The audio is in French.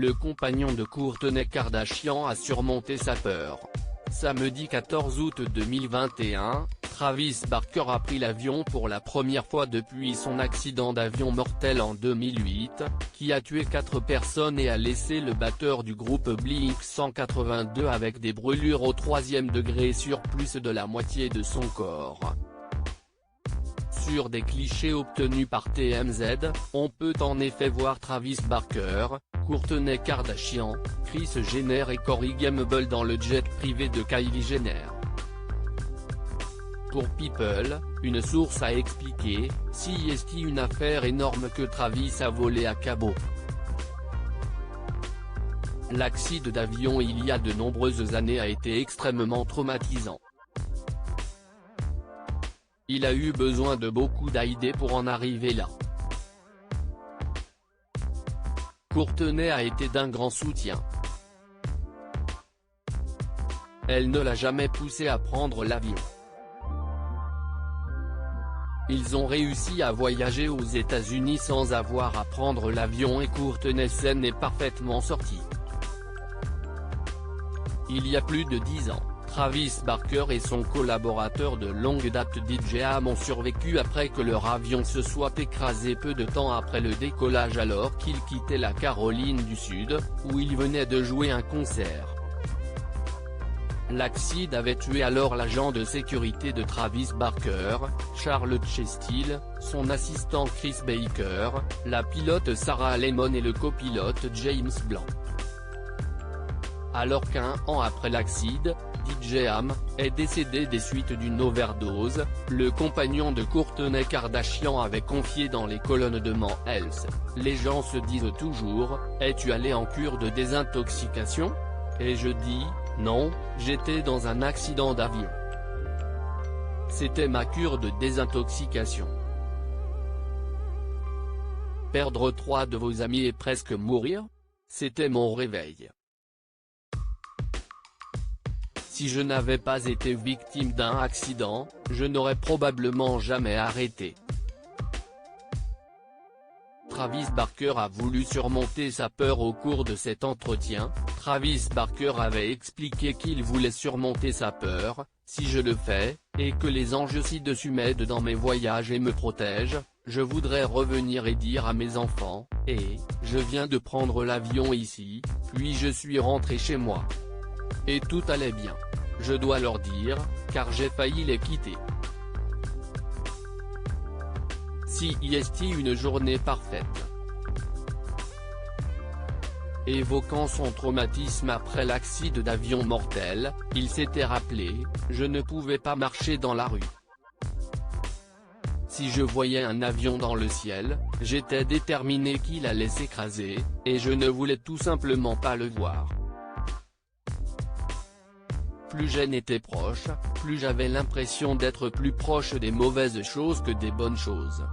le compagnon de Kourtney Kardashian a surmonté sa peur. Samedi 14 août 2021, Travis Barker a pris l'avion pour la première fois depuis son accident d'avion mortel en 2008, qui a tué 4 personnes et a laissé le batteur du groupe Blink-182 avec des brûlures au 3e degré sur plus de la moitié de son corps. Sur des clichés obtenus par TMZ, on peut en effet voir Travis Barker, Kourtney Kardashian, Kris Jenner et Corey Gamble dans le jet privé de Kylie Jenner. Pour People, une source a expliqué, c'est une affaire énorme que Travis a volé à Cabo. L'accident d'avion il y a de nombreuses années a été extrêmement traumatisant. Il a eu besoin de beaucoup d'aide pour en arriver là. Kourtney a été d'un grand soutien. Elle ne l'a jamais poussé à prendre l'avion. Ils ont réussi à voyager aux États-Unis sans avoir à prendre l'avion et Kourtney s'en est parfaitement sortie. Il y a plus de 10 ans, Travis Barker et son collaborateur de longue date DJ Am ont survécu après que leur avion se soit écrasé peu de temps après le décollage alors qu'ils quittaient la Caroline du Sud, où ils venaient de jouer un concert. L'accident avait tué alors l'agent de sécurité de Travis Barker, Charlotte Chestill, son assistant Chris Baker, la pilote Sarah Lemon et le copilote James Blanc. Alors qu'un an après l'accident, DJ Am est décédé des suites d'une overdose, le compagnon de Kourtney Kardashian avait confié dans les colonnes de Man Health, les gens se disent toujours, es-tu allé en cure de désintoxication? Et je dis, non, j'étais dans un accident d'avion. C'était ma cure de désintoxication. Perdre 3 de vos amis et presque mourir? C'était mon réveil. Si je n'avais pas été victime d'un accident, je n'aurais probablement jamais arrêté. Travis Barker a voulu surmonter sa peur au cours de cet entretien. Travis Barker avait expliqué qu'il voulait surmonter sa peur, si je le fais, et que les anges ci-dessus m'aident dans mes voyages et me protègent, je voudrais revenir et dire à mes enfants, je viens de prendre l'avion ici, puis je suis rentré chez moi. Et tout allait bien. Je dois leur dire, car j'ai failli les quitter. C'est une journée parfaite. Évoquant son traumatisme après l'accident d'avion mortel, il s'était rappelé, je ne pouvais pas marcher dans la rue. Si je voyais un avion dans le ciel, j'étais déterminé qu'il allait s'écraser, et je ne voulais tout simplement pas le voir. Plus j'en étais proche, plus j'avais l'impression d'être plus proche des mauvaises choses que des bonnes choses.